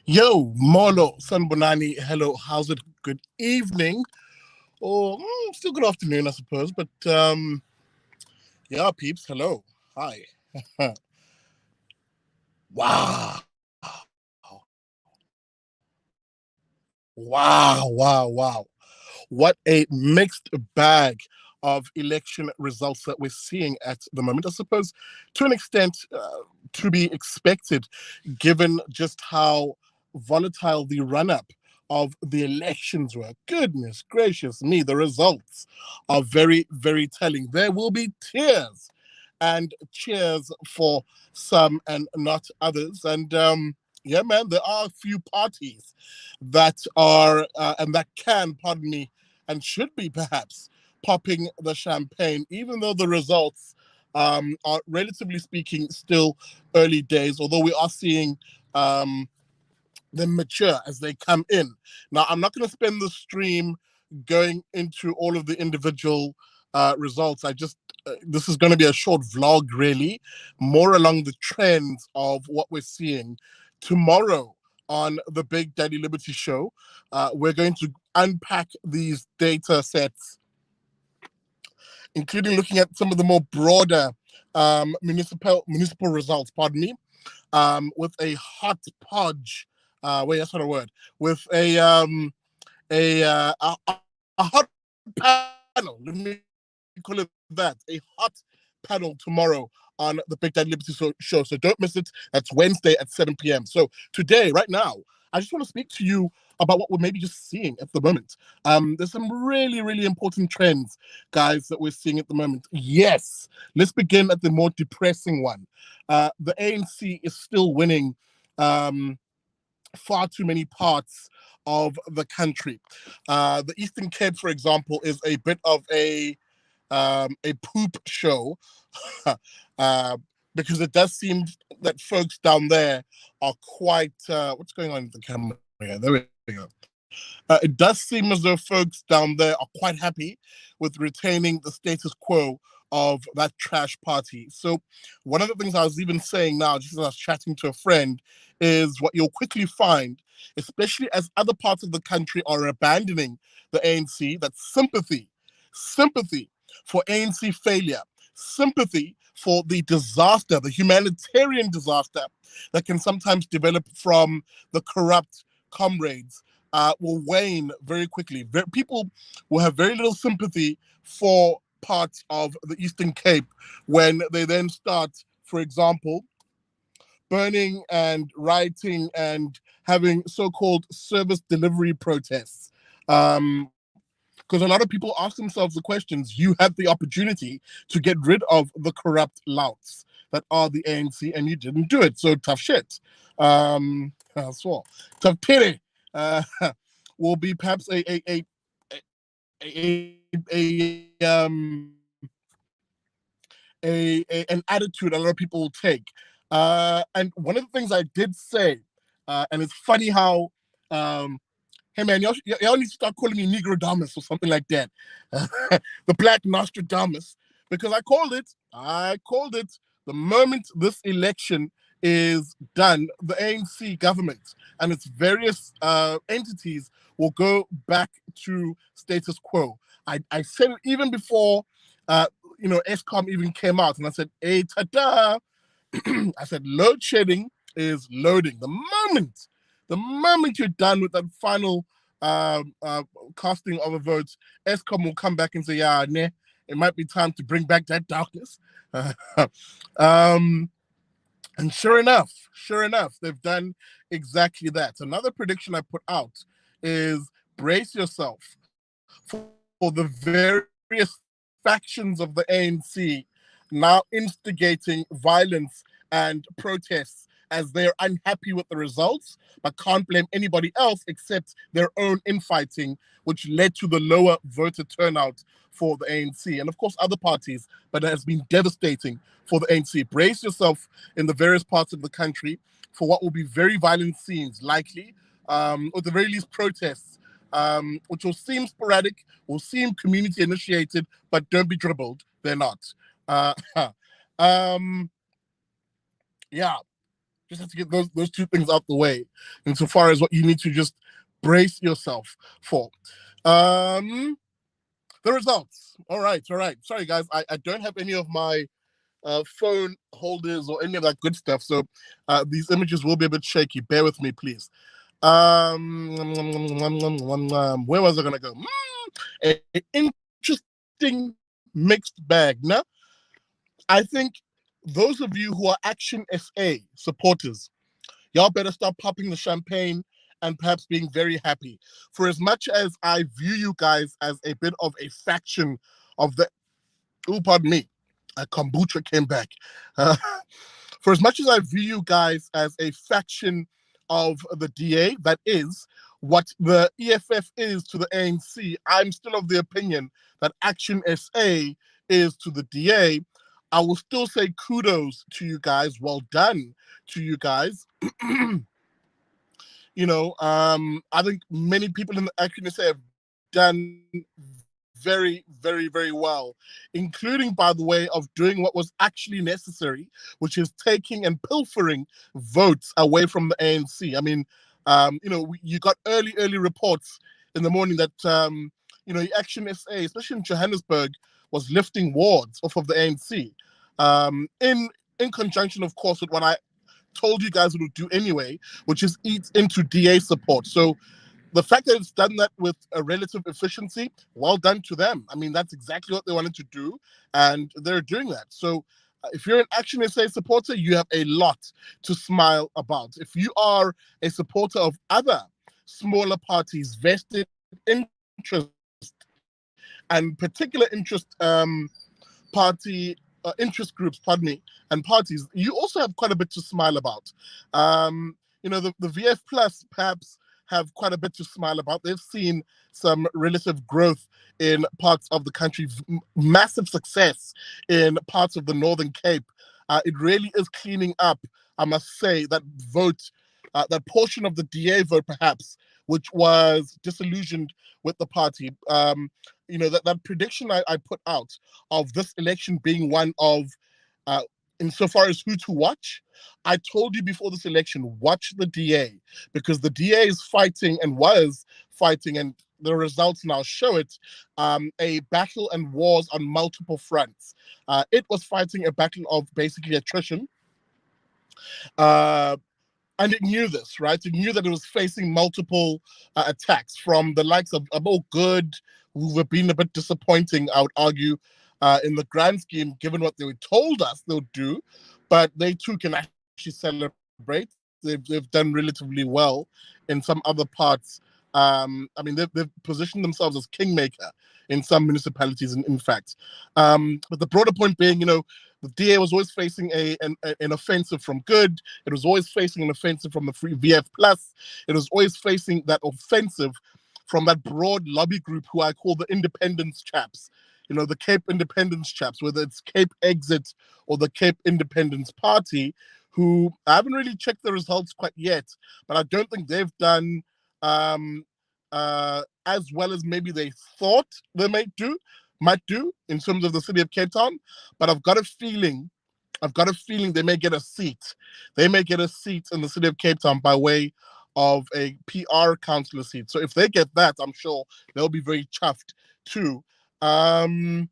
Yo, Molo, Sanbonani, hello, how's it? Good evening, or still good afternoon, I suppose. But yeah, peeps, hello, hi. Wow, wow. What a mixed bag of election results that we're seeing at the moment. I suppose to an extent to be expected, given just how volatile the run up of the elections were. Goodness gracious me, the results are very telling. There will be tears and cheers for some and not others. And yeah, man, there are a few parties that are and that can, pardon me, and should be perhaps popping the champagne, even though the results are relatively speaking still early days, although we are seeing them mature as they come in. Now, I'm not going to spend the stream going into all of the individual results. This is going to be a short vlog, really, more along the trends of what we're seeing tomorrow on the Big Daddy Liberty Show. We're going to unpack these data sets, including looking at some of the more broader municipal results. Pardon me, with a hot podge. Wait, that's not a word. With a hot panel. Let me call it that. A hot panel tomorrow on the Big Daddy Liberty Show. So don't miss it. That's Wednesday at 7 p.m. So today, right now, I just want to speak to you about what we're maybe just seeing at the moment. There's some really important trends, guys, that we're seeing at the moment. Yes, let's begin at the more depressing one. The ANC is still winning far too many parts of the country. The Eastern Cape, for example, is a bit of a poop show uh, because it does seem that folks down there are quite. What's going on with the camera here? There we go. It does seem as though folks down there are quite happy with retaining the status quo of that trash party. So, one of the things I was even saying now, just as I was chatting to a friend, is what you'll quickly find, especially as other parts of the country are abandoning the ANC, that sympathy for ANC failure, sympathy for the disaster, the humanitarian disaster that can sometimes develop from the corrupt comrades will wane very quickly. People will have very little sympathy for parts of the Eastern Cape when they then start, for example, burning and rioting and having so-called service delivery protests. Because a lot of people ask themselves the questions. You had the opportunity to get rid of the corrupt louts that are the ANC, and you didn't do it. So tough shit. That's all. Tough pity. Uh, will be perhaps an attitude a lot of people will take. And one of the things I did say, and it's funny how, hey man, y'all need to start calling me Negrodamus or something like that, the Black Nostradamus, because I called it the moment this election is done, the ANC government and its various entities will go back to status quo. I said it even before ESCOM even came out, and I said, hey, ta-da! I said, load shedding is loading. The moment you're done with that final casting of a vote, ESCOM will come back and say, yeah, nah, it might be time to bring back that darkness. And sure enough, they've done exactly that. Another prediction I put out is brace yourself for the various factions of the ANC now instigating violence and protests as they're unhappy with the results, but can't blame anybody else except their own infighting, which led to the lower voter turnout for the ANC and, of course, other parties, but it has been devastating for the ANC. Brace yourself in the various parts of the country for what will be very violent scenes, likely, or at the very least protests, which will seem sporadic, will seem community initiated, but don't be dribbled. They're not. Uh, um, yeah. Just have to get those two things out the way, insofar as what you need to just brace yourself for. The results. All right. Sorry, guys. I don't have any of my phone holders or any of that good stuff, so these images will be a bit shaky. Bear with me, please. Where was I gonna go? An interesting mixed bag. Now, I think those of you who are ActionSA supporters, y'all better start popping the champagne and perhaps being very happy. For as much as I view you guys as a bit of a faction of the, oh, pardon me, a kombucha came back. Uh, for as much as I view you guys as a faction of the DA, that is what the EFF is to the ANC, I'm still of the opinion that Action SA is to the DA. I will still say kudos to you guys. Well done to you guys. I think many people in the Action SA have done very, very, very well, including, by the way, of doing what was actually necessary, which is taking and pilfering votes away from the ANC. I mean, you got early reports in the morning that, Action SA, especially in Johannesburg, was lifting wards off of the ANC, in conjunction, of course, with what I told you guys it would do anyway, which is eat into DA support. So the fact that it's done that with a relative efficiency, well done to them. I mean, that's exactly what they wanted to do, and they're doing that. So if you're an Action SA supporter, you have a lot to smile about. If you are a supporter of other smaller parties, vested interest and particular interest groups, pardon me, and parties, you also have quite a bit to smile about. The VF Plus perhaps have quite a bit to smile about. They've seen some relative growth in parts of the country, massive success in parts of the Northern Cape. It really is cleaning up, I must say, that vote, that portion of the DA vote perhaps, which was disillusioned with the party. That prediction I put out of this election being one of, insofar as who to watch, I told you before this election, watch the DA, because the DA is fighting and was fighting, and the results now show it, a battle and wars on multiple fronts. It was fighting a battle of basically attrition. And it knew this, right? It knew that it was facing multiple attacks from the likes of Abo Good, who have been a bit disappointing, I would argue, in the grand scheme, given what they were told us they'll do. But they too can actually celebrate. They've done relatively well in some other parts. They've positioned themselves as kingmaker in some municipalities, in fact. But the broader point being, the DA was always facing an offensive from Good. It was always facing an offensive from the Free VF Plus. It was always facing that offensive from that broad lobby group who I call the independence chaps. The Cape Independence chaps, whether it's Cape Exit or the Cape Independence Party, who I haven't really checked the results quite yet, but I don't think they've done as well as maybe they thought they might do in terms of the city of Cape Town. But I've got a feeling they may get a seat. They may get a seat in the city of Cape Town by way of a PR councillor seat. So if they get that, I'm sure they'll be very chuffed too. And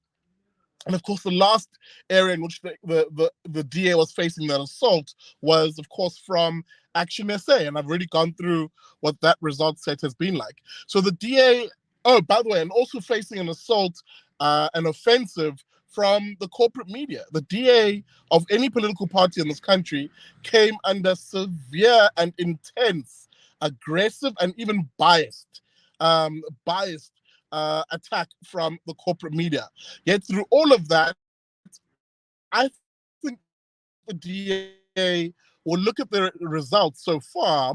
of course, the last area in which the DA was facing that assault was, of course, from Action SA. And I've already gone through what that result set has been like. So the DA, oh, by the way, and also facing an assault, an offensive from the corporate media. The DA of any political party in this country came under severe and intense, aggressive, and even biased attack from the corporate media. Yet through all of that, I think the DA will look at the results so far,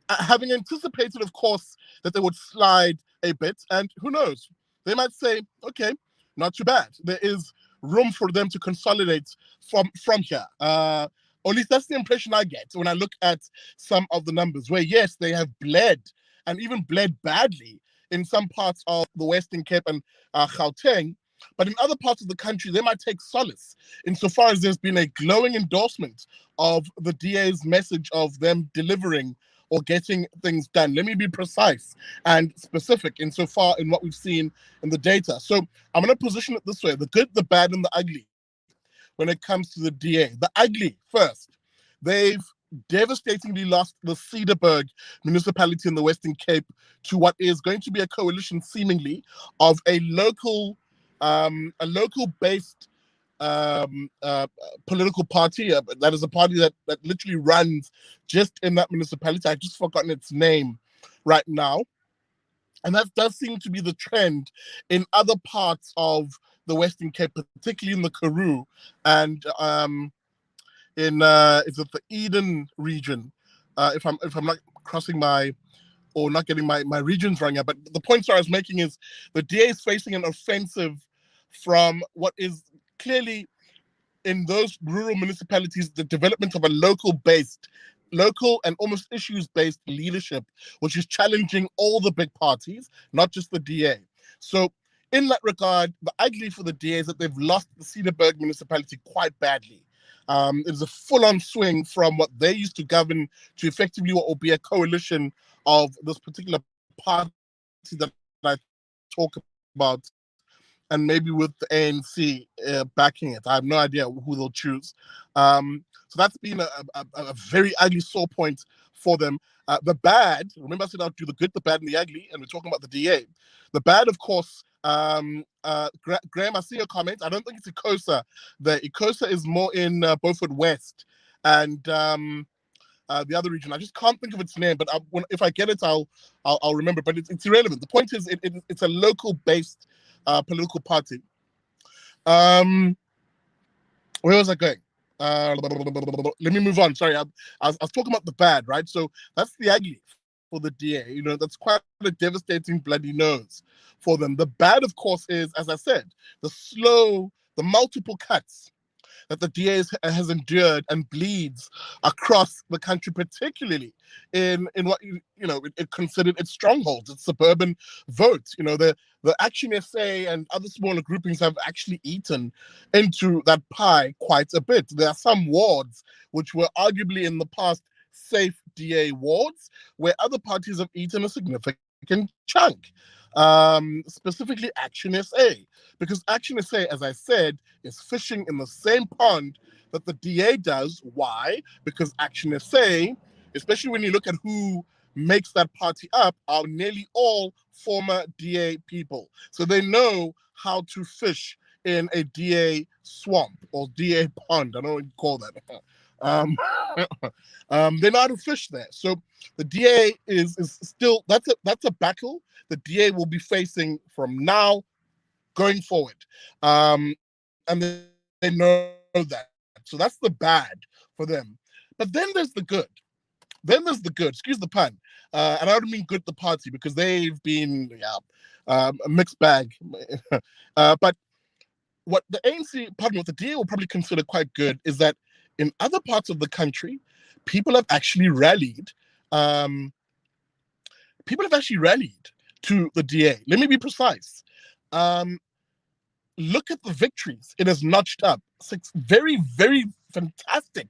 having anticipated, of course, that they would slide a bit, and who knows, they might say, okay, not too bad. There is room for them to consolidate from here. Or at least that's the impression I get when I look at some of the numbers, where yes, they have bled, and even bled badly, in some parts of the Western Cape and Gauteng. But in other parts of the country, they might take solace insofar as there's been a glowing endorsement of the DA's message of them delivering or getting things done. Let me be precise and specific insofar in what we've seen in the data. So I'm going to position it this way: the good, the bad, and the ugly when it comes to the DA. The ugly first. They've devastatingly lost the Cedarburg municipality in the Western Cape to what is going to be a coalition, seemingly, of a local-based political party. That is a party that literally runs just in that municipality. I've just forgotten its name right now. And that does seem to be the trend in other parts of the Western Cape, particularly in the Karoo and in is it the Eden region? If I'm not crossing my or not getting my regions wrong here, but the point I was making is the DA is facing an offensive from what is clearly in those rural municipalities the development of a local and almost issues-based leadership, which is challenging all the big parties, not just the DA. So in that regard, the ugly for the DA is that they've lost the Cedarburg municipality quite badly. It is a full-on swing from what they used to govern to effectively what will be a coalition of this particular party that I talk about, and maybe with the ANC backing it. I have no idea who they'll choose. So that's been a very ugly sore point for them. The bad, remember I said I'll do the good, the bad, and the ugly, and we're talking about the DA. The bad, of course, Graham, I see your comment. I don't think it's Ikosa. The Ikosa is more in Beaufort West and the other region. I just can't think of its name, but if I get it, I'll remember. But it's irrelevant. The point is, it's a local-based political party. Where was I going? Let me move on. Sorry, I was talking about the bad, right? So that's the ugly for the DA. That's quite a devastating bloody nose for them. The bad, of course, is, as I said, the multiple cuts that the DA has endured and bleeds across the country, particularly in what it considered its strongholds, its suburban votes. The ActionSA and other smaller groupings have actually eaten into that pie quite a bit. There are some wards which were arguably in the past safe DA wards where other parties have eaten a significant chunk. Specifically ActionSA, because ActionSA, as I said, is fishing in the same pond that the DA does. Why? Because ActionSA, especially when you look at who makes that party up, are nearly all former DA people. So they know how to fish in a DA swamp or DA pond. I don't know what you call that. They know how to fish there. So the DA is still, that's a battle the DA will be facing from now going forward. And they know that. So that's the bad for them. But then there's the good. Excuse the pun. And I don't mean good the party, because they've been a mixed bag. But what the ANC, what the DA will probably consider quite good is that in other parts of the country, people have actually rallied. To the DA. Let me be precise. Look at the victories it has notched up. 6 very, very fantastic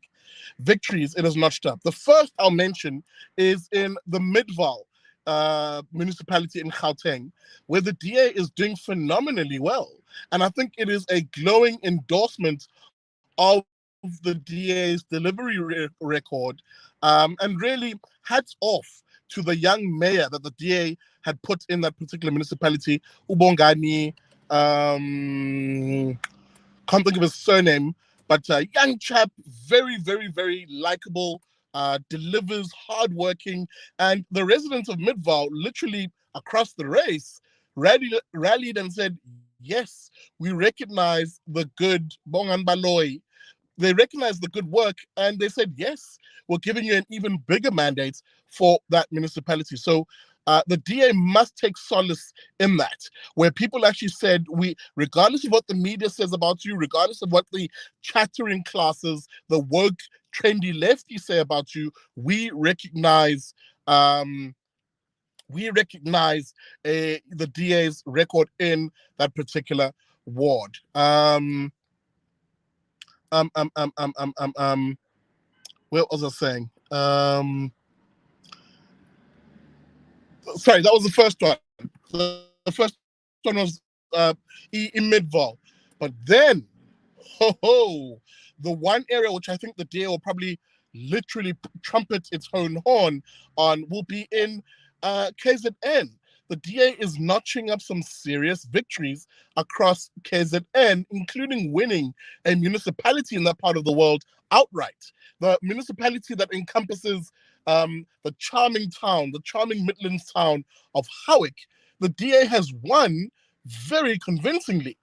victories it has notched up. The first I'll mention is in the Midvaal municipality in Gauteng, where the DA is doing phenomenally well. And I think it is a glowing endorsement of the DA's delivery record, and really hats off to the young mayor that the DA had put in that particular municipality, Ubongani. Can't think of his surname, but a young chap, very, very, very likable, delivers, hardworking, and the residents of Midvaal, literally across the race, rallied and said, yes, we recognize the good Bongan Baloy. They recognized the good work and they said, yes, we're giving you an even bigger mandate for that municipality. So the DA must take solace in that, where people actually said, regardless of what the media says about you, regardless of what the chattering classes, the woke, trendy lefty say about you, we recognize the DA's record in that particular ward. What was I saying? Sorry, that was the first one. The first one was in Midval. But then, the one area which I think the DA will probably literally trumpet its own horn on will be in KZN. The DA is notching up some serious victories across KZN, including winning a municipality in that part of the world outright. The municipality that encompasses the charming town, the charming Midlands town of Howick, the DA has won very convincingly,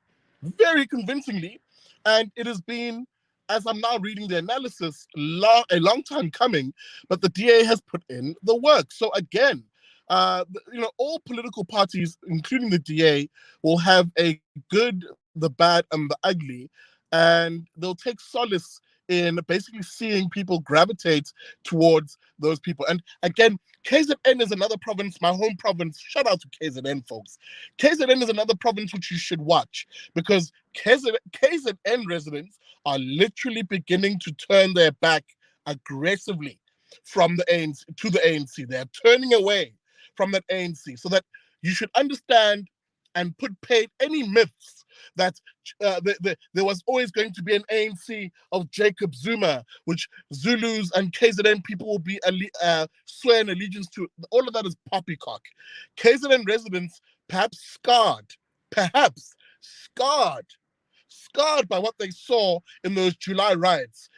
and it has been, as I'm now reading the analysis, a long time coming, but the DA has put in the work. So again, all political parties, including the DA, will have a good, the bad, and the ugly, and they'll take solace in basically seeing people gravitate towards those people. And again, KZN is another province, my home province. Shout out to KZN, folks. KZN is another province which you should watch, because KZN residents are literally beginning to turn their back aggressively from the ANC to the ANC. They're turning away from that ANC, so that you should understand and put paid any myths that there was always going to be an ANC of Jacob Zuma, which Zulus and KZN people will be swearing allegiance to. All of that is poppycock. KZN residents, perhaps scarred by what they saw in those July riots,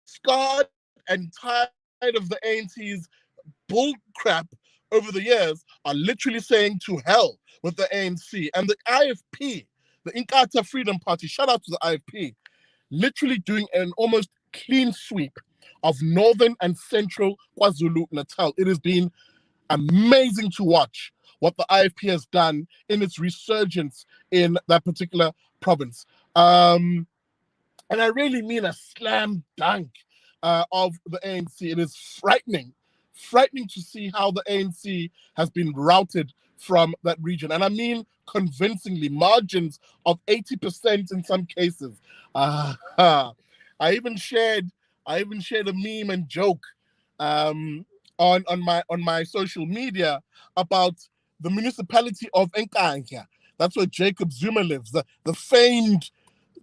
scarred and tired of the ANC's bull crap over the years, are literally saying to hell with the ANC. And the IFP, the Inkatha Freedom Party, shout out to the IFP, literally doing an almost clean sweep of northern and central KwaZulu-Natal. It has been amazing to watch what the IFP has done in its resurgence in that particular province. And I really mean a slam dunk of the ANC. It is frightening to see how the ANC has been routed from that region. And I mean convincingly, margins of 80% in some cases. I even shared a meme and joke on my social media about the municipality of Nkandla. That's where Jacob Zuma lives, the famed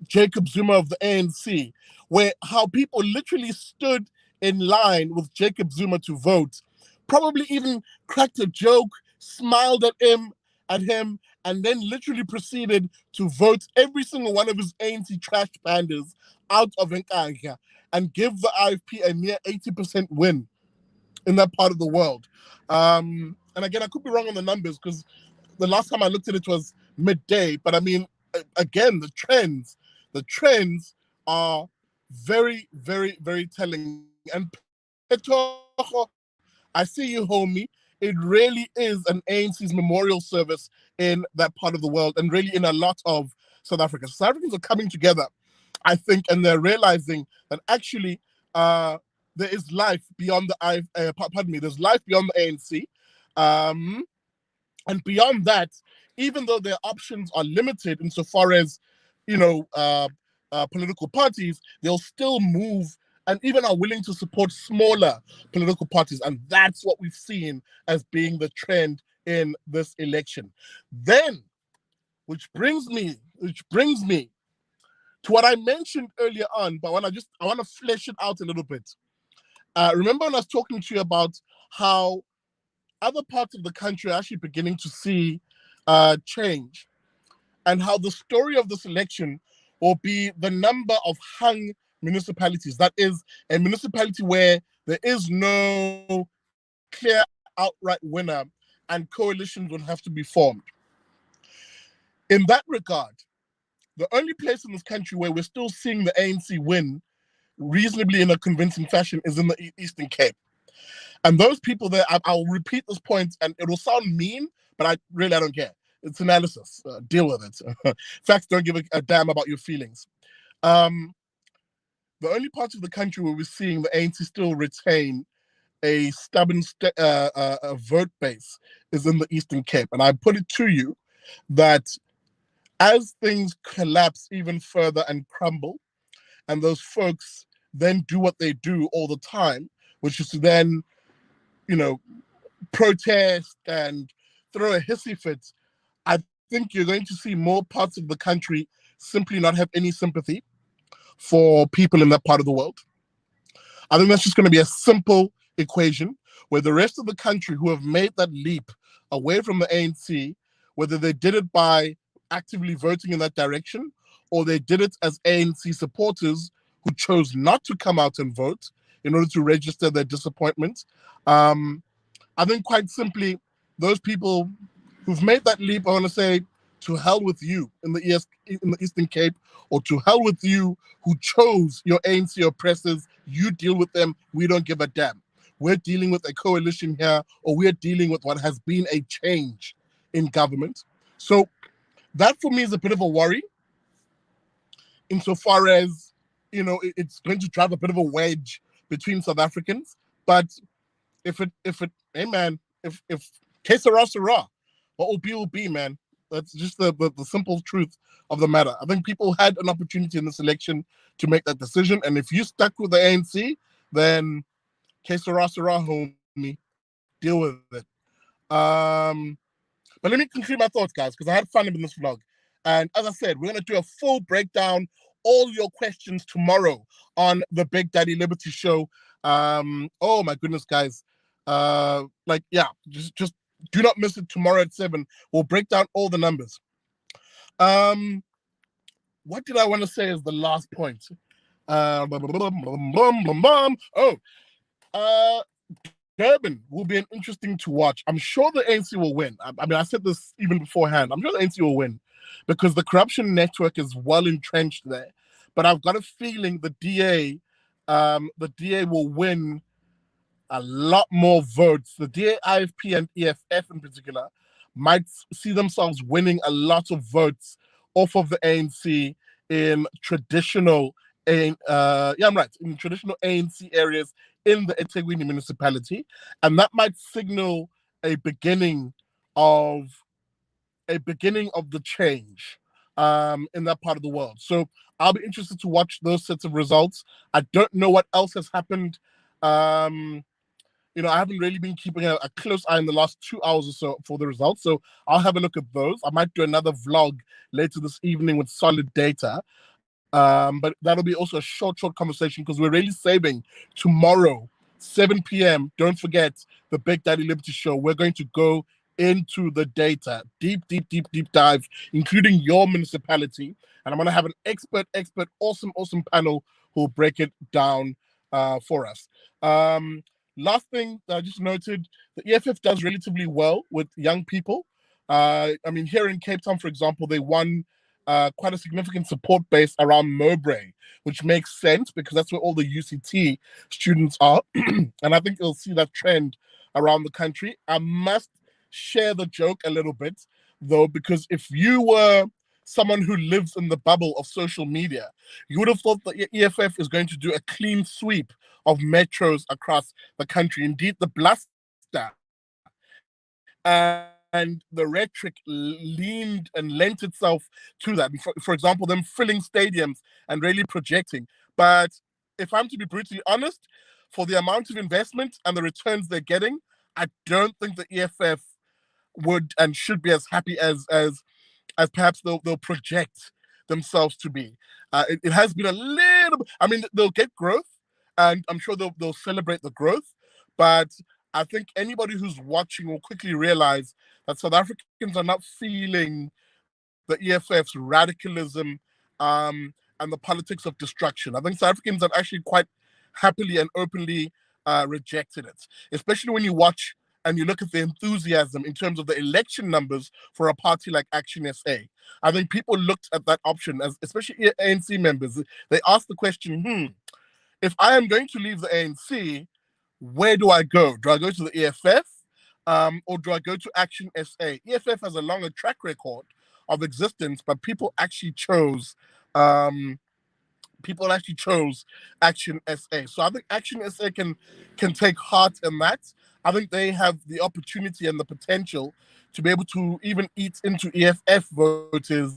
Jacob Zuma of the ANC, where how people literally stood in line with Jacob Zuma to vote, probably even cracked a joke, smiled at him, and then literally proceeded to vote every single one of his ANC trash pandas out of Nkandla and give the IFP a near 80% win in that part of the world. And again, I could be wrong on the numbers, because the last time I looked at it was midday. But I mean, again, the trends are very, very, very telling. And Petojo, I see you, homie. It really is an ANC's memorial service in that part of the world, and really in a lot of South Africa. South Africans are coming together, I think, and they're realizing that actually there is life beyond there's life beyond the ANC. And beyond that, even though their options are limited insofar as, political parties, they'll still move and even are willing to support smaller political parties. And that's what we've seen as being the trend in this election. Then, which brings me to what I mentioned earlier on, but I want to flesh it out a little bit. Remember when I was talking to you about how other parts of the country are actually beginning to see change, and how the story of this election will be the number of hung municipalities. That is a municipality where there is no clear outright winner and coalitions will have to be formed. In that regard, the only place in this country where we're still seeing the ANC win reasonably in a convincing fashion is in the Eastern Cape. And those people there, I'll repeat this point, and it will sound mean, but I don't care. It's analysis. Deal with it. Facts don't give a damn about your feelings. The only part of the country where we're seeing the ANC still retain a stubborn vote base is in the Eastern Cape. And I put it to you that as things collapse even further and crumble, and those folks then do what they do all the time, which is to then, you know, protest and throw a hissy fit, I think you're going to see more parts of the country simply not have any sympathy for people in that part of the world. I think that's just going to be a simple equation where the rest of the country who have made that leap away from the ANC, whether they did it by actively voting in that direction or they did it as ANC supporters who chose not to come out and vote in order to register their disappointment. I think quite simply, those people who've made that leap, I want to say, to hell with you in the Eastern Cape, or to hell with you who chose your ANC oppressors. You deal with them. We don't give a damn. We're dealing with a coalition here, or we're dealing with what has been a change in government. So that for me is a bit of a worry, insofar as, you know, it's going to drive a bit of a wedge between South Africans. But hey man, if que sera, sera, what will be, man. That's just the simple truth of the matter. I think people had an opportunity in this election to make that decision, and if you stuck with the ANC, then que sera, sera, homie, deal with it. But let me conclude my thoughts, guys, because I had fun in this vlog. And as I said, we're going to do a full breakdown, all your questions tomorrow on the Big Daddy Liberty Show. Oh my goodness, guys. Just do not miss it tomorrow at 7. We'll break down all the numbers. What did I want to say as the last point? Durban will be an interesting to watch. I'm sure the ANC will win. I mean, I said this even beforehand. I'm sure the ANC will win because the corruption network is well entrenched there. But I've got a feeling the DA will win a lot more votes. The DA, IFP, and EFF in particular might see themselves winning a lot of votes off of the ANC in traditional, in traditional ANC areas in the eThekwini municipality, and that might signal a beginning of the change in that part of the world. So I'll be interested to watch those sets of results. I don't know what else has happened. I haven't really been keeping a close eye in the last 2 hours or so for the results. So I'll have a look at those. I might do another vlog later this evening with solid data. But that'll be also a short conversation because we're really saving tomorrow, 7 p.m. Don't forget the Big Daddy Liberty Show. We're going to go into the data, deep dive, including your municipality. And I'm going to have an expert, awesome panel who will break it down for us. Last thing that I just noted, the EFF does relatively well with young people. I mean, here in Cape Town, for example, they won quite a significant support base around Mowbray, which makes sense because that's where all the UCT students are. And I think you'll see that trend around the country. I must share the joke a little bit, though, because if you were someone who lives in the bubble of social media, you would have thought that EFF is going to do a clean sweep of metros across the country. Indeed, the bluster and the rhetoric leaned and lent itself to that. For example, them filling stadiums and really projecting. But if I'm to be brutally honest, for the amount of investment and the returns they're getting, I don't think the EFF would and should be as happy as perhaps they'll project themselves to be. It has been a little. I mean, they'll get growth, and I'm sure they'll celebrate the growth. But I think anybody who's watching will quickly realize that South Africans are not feeling the EFF's radicalism and the politics of destruction. I think South Africans have actually quite happily and openly rejected it, especially when you watch and you look at the enthusiasm in terms of the election numbers for a party like ActionSA. I think people looked at that option, as especially ANC members. They asked the question, if I am going to leave the ANC, where do I go? Do I go to the EFF or do I go to ActionSA? EFF has a longer track record of existence, but people actually chose ActionSA. So I think ActionSA can take heart in that. I think they have the opportunity and the potential to be able to even eat into EFF voters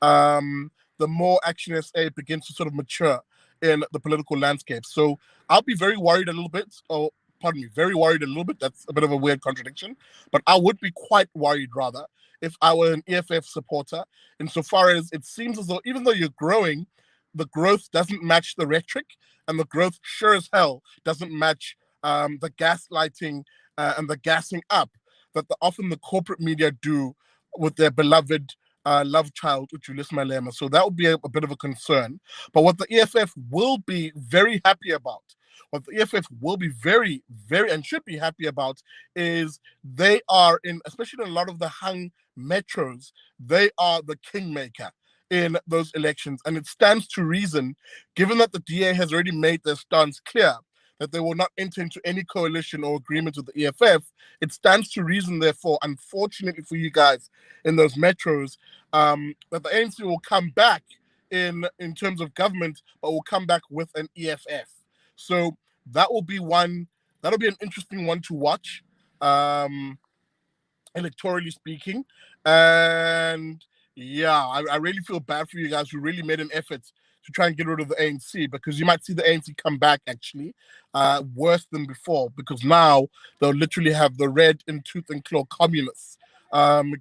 the more ActionSA begins to sort of mature in the political landscape. So I'll be very worried a little bit, or pardon me, very worried a little bit. That's a bit of a weird contradiction, but I would be quite worried rather if I were an EFF supporter, insofar as it seems as though even though you're growing, the growth doesn't match the rhetoric, and the growth sure as hell doesn't match the gaslighting and the gassing up that often the corporate media do with their beloved love child, Julius Malema. So that would be a bit of a concern. But what the EFF will be very happy about, what the EFF will be very, very, and should be happy about, is they are in, especially in a lot of the hung metros, they are the kingmaker in those elections. And it stands to reason, given that the DA has already made their stance clear, that they will not enter into any coalition or agreement with the EFF, it stands to reason, therefore, unfortunately for you guys in those metros, that the ANC will come back in terms of government, but will come back with an EFF. So that'll be an interesting one to watch, electorally speaking. And yeah, I really feel bad for you guys who really made an effort to try and get rid of the ANC, because you might see the ANC come back actually worse than before, because now they'll literally have the red in tooth and claw communists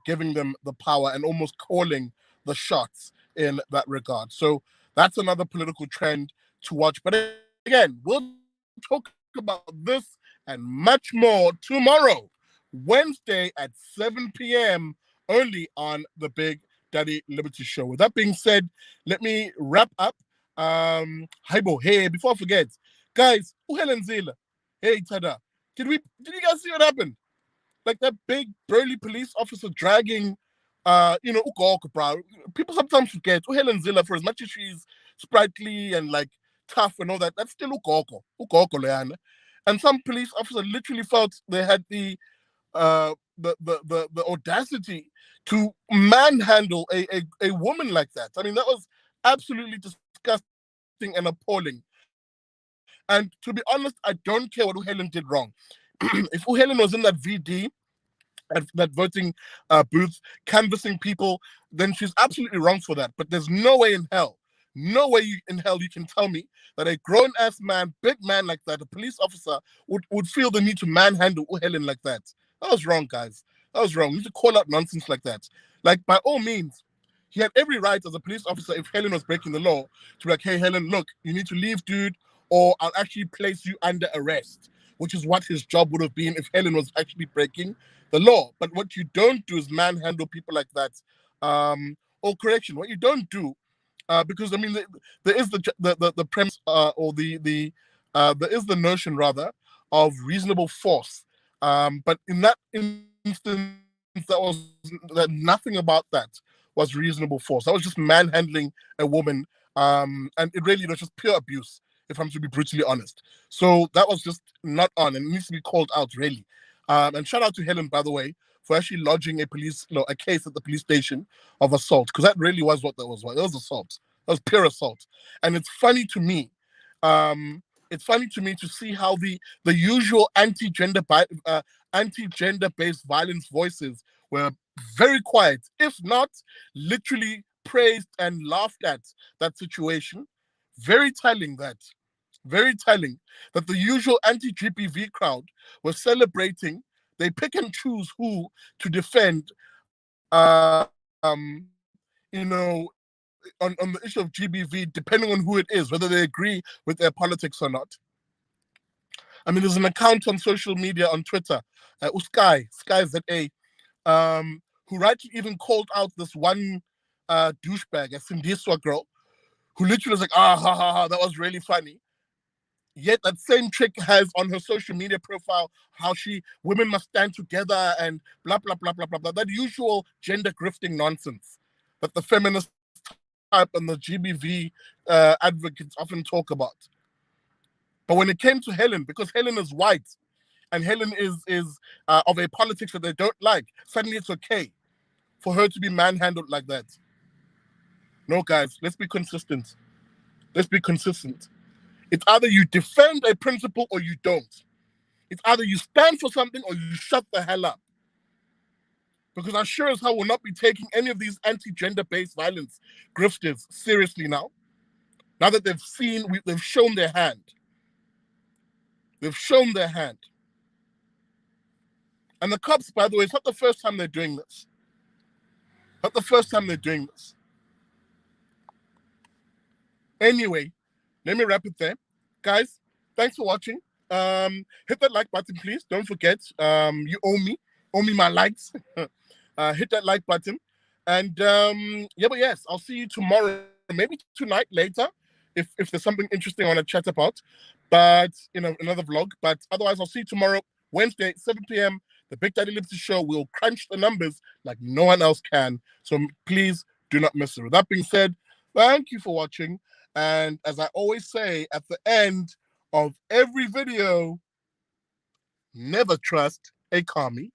giving them the power and almost calling the shots in that regard. So that's another political trend to watch. But again, we'll talk about this and much more tomorrow, Wednesday at 7 p.m. only on the Big Daddy Liberty Show. With that being said, let me wrap up. Hey, before I forget, guys, Helen Zila. Hey, Tada. Did you guys see what happened? Like that big burly police officer dragging Ugoko, bro. People sometimes forget Helen Zila, for as much as she's sprightly and like tough and all that, that's still Ugoko. Leana. And some police officer literally felt they had the audacity to manhandle a woman like that. I mean, that was absolutely disgusting and appalling. And to be honest, I don't care what Helen did wrong. If Helen was in that VD, at that voting booth, canvassing people, then she's absolutely wrong for that. But there's no way in hell you can tell me that a grown-ass man, big man like that, a police officer, would feel the need to manhandle Helen like that. That was wrong, guys. That was wrong. You need to call out nonsense like that. Like, by all means, he had every right as a police officer, if Helen was breaking the law, to be like, hey, Helen, look, you need to leave, dude, or I'll actually place you under arrest, which is what his job would have been if Helen was actually breaking the law. But what you don't do is manhandle people like that. Or correction, what you don't do, because I mean, there is the premise, or there is the notion rather of reasonable force. But in that instance, nothing about that was reasonable force. That was just manhandling a woman, and it really was just pure abuse, if I'm to be brutally honest. So that was just not on, and it needs to be called out, really. And shout out to Helen, by the way, for actually lodging a case at the police station of assault, because that really was what that was. It was assault. That was pure assault. And it's funny to me. To see how the usual anti-gender based violence voices were very quiet, if not literally praised and laughed at that situation. Very telling that the usual anti-GBV crowd was celebrating. They pick and choose who to defend, on the issue of GBV, depending on who it is, whether they agree with their politics or not. I mean, there's an account on social media, on Twitter, Sky ZA, who rightly even called out this one douchebag, a Sindiswa girl, who literally was like, ha ha ha, that was really funny. Yet that same chick has on her social media profile how women must stand together and blah, blah, blah, blah, blah, blah. That usual gender grifting nonsense that the feminist type and the GBV advocates often talk about. But when it came to Helen, because Helen is white and Helen is of a politics that they don't like, suddenly it's okay for her to be manhandled like that. No, guys, let's be consistent. It's either you defend a principle or you don't. It's either you stand for something or you shut the hell up. Because I sure as hell will not be taking any of these anti-gender-based violence grifters seriously now. Now that they've shown their hand. They've shown their hand. And the cops, by the way, it's not the first time they're doing this. Not the first time they're doing this. Anyway, let me wrap it there. Guys, thanks for watching. Hit that like button, please. Don't forget, you owe me my likes. Hit that like button. And yeah, but yes, I'll see you tomorrow, maybe tonight later, if there's something interesting I want to chat about. But, another vlog. But otherwise, I'll see you tomorrow, Wednesday, 7 p.m. The Big Daddy Liberty Show will crunch the numbers like no one else can. So please do not miss it. With that being said, thank you for watching. And as I always say at the end of every video, never trust a commie.